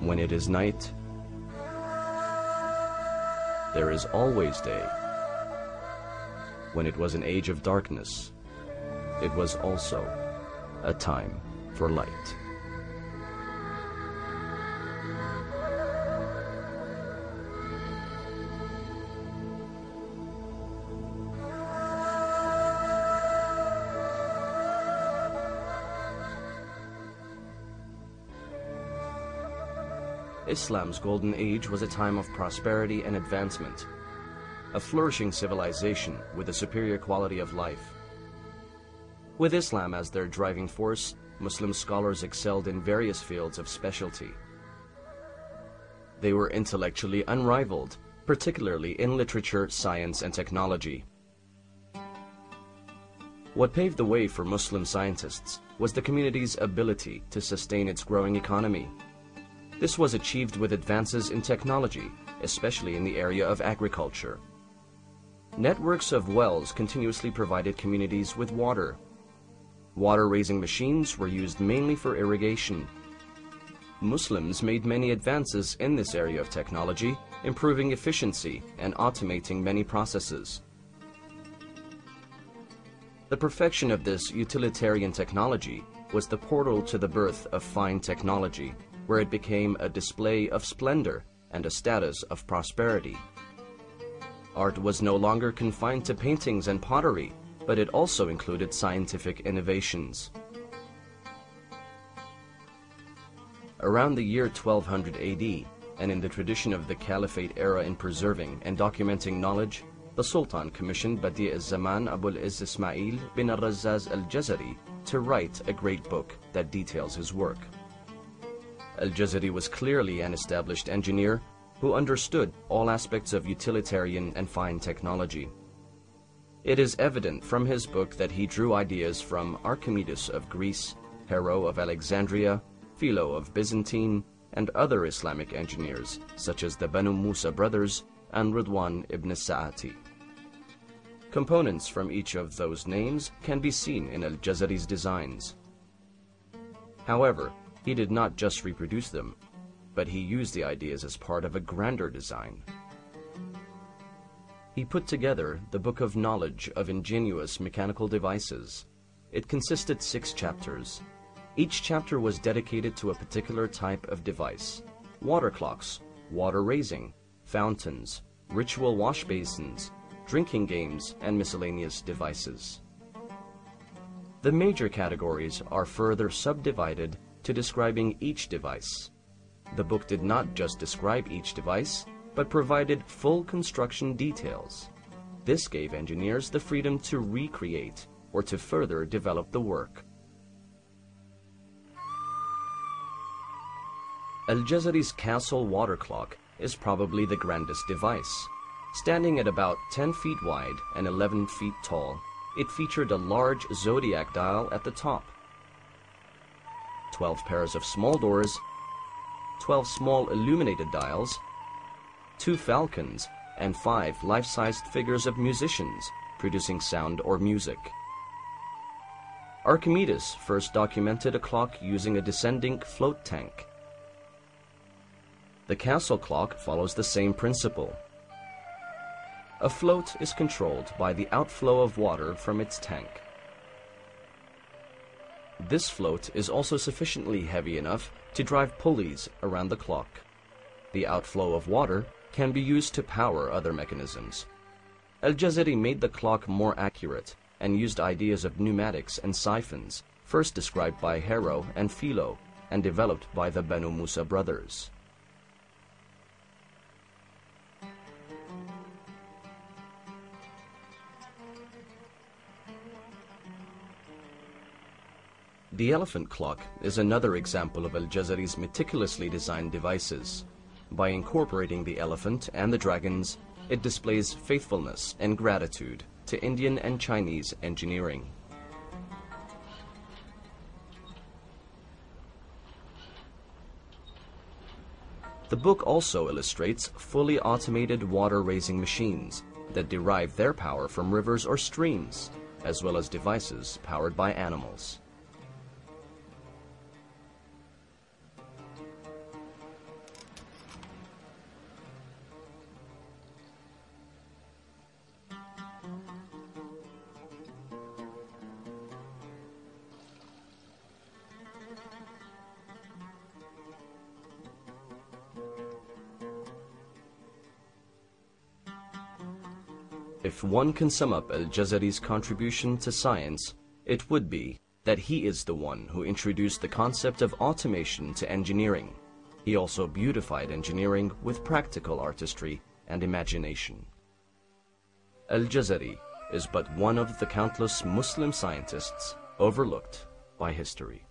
When it is night, there is always day. When it was an age of darkness, it was also a time for light. Islam's golden age was a time of prosperity and advancement, a flourishing civilization with a superior quality of life. With Islam as their driving force, Muslim scholars excelled in various fields of specialty. They were intellectually unrivaled, particularly in literature, science, and technology. What paved the way for Muslim scientists was the community's ability to sustain its growing economy. This was achieved with advances in technology, especially in the area of agriculture. Networks of wells continuously provided communities with water. Water-raising machines were used mainly for irrigation. Muslims made many advances in this area of technology, improving efficiency and automating many processes. The perfection of this utilitarian technology was the portal to the birth of fine technology, where it became a display of splendor and a status of prosperity. Art was no longer confined to paintings and pottery, but it also included scientific innovations. Around the year 1200 AD, and in the tradition of the Caliphate era in preserving and documenting knowledge, the Sultan commissioned Badi' al-Zaman Abul Izz Ismail bin al-Razzaz al-Jazari to write a great book that details his work. Al-Jazari was clearly an established engineer who understood all aspects of utilitarian and fine technology. It is evident from his book that he drew ideas from Archimedes of Greece, Hero of Alexandria, Philo of Byzantine, and other Islamic engineers such as the Banu Musa brothers and Ridwan ibn Sa'ati. Components from each of those names can be seen in Al-Jazari's designs. However, he did not just reproduce them, but he used the ideas as part of a grander design. He put together the Book of Knowledge of Ingenious Mechanical Devices. It consisted 6 chapters. Each chapter was dedicated to a particular type of device: water clocks, water raising, fountains, ritual wash basins, drinking games, and miscellaneous devices. The major categories are further subdivided to describing each device. The book did not just describe each device, but provided full construction details. This gave engineers the freedom to recreate or to further develop the work. Al-Jazari's castle water clock is probably the grandest device. Standing at about 10 feet wide and 11 feet tall, it featured a large zodiac dial at the top, 12 pairs of small doors, 12 small illuminated dials, 2 falcons, and 5 life-sized figures of musicians producing sound or music. Archimedes first documented a clock using a descending float tank. The castle clock follows the same principle. A float is controlled by the outflow of water from its tank. This float is also sufficiently heavy enough to drive pulleys around the clock. The outflow of water can be used to power other mechanisms. Al-Jazari made the clock more accurate and used ideas of pneumatics and siphons, first described by Hero and Philo and developed by the Banu Musa brothers. The elephant clock is another example of Al-Jazari's meticulously designed devices. By incorporating the elephant and the dragons, it displays faithfulness and gratitude to Indian and Chinese engineering. The book also illustrates fully automated water-raising machines that derive their power from rivers or streams, as well as devices powered by animals. If one can sum up Al-Jazari's contribution to science, it would be that he is the one who introduced the concept of automation to engineering. He also beautified engineering with practical artistry and imagination. Al-Jazari is but one of the countless Muslim scientists overlooked by history.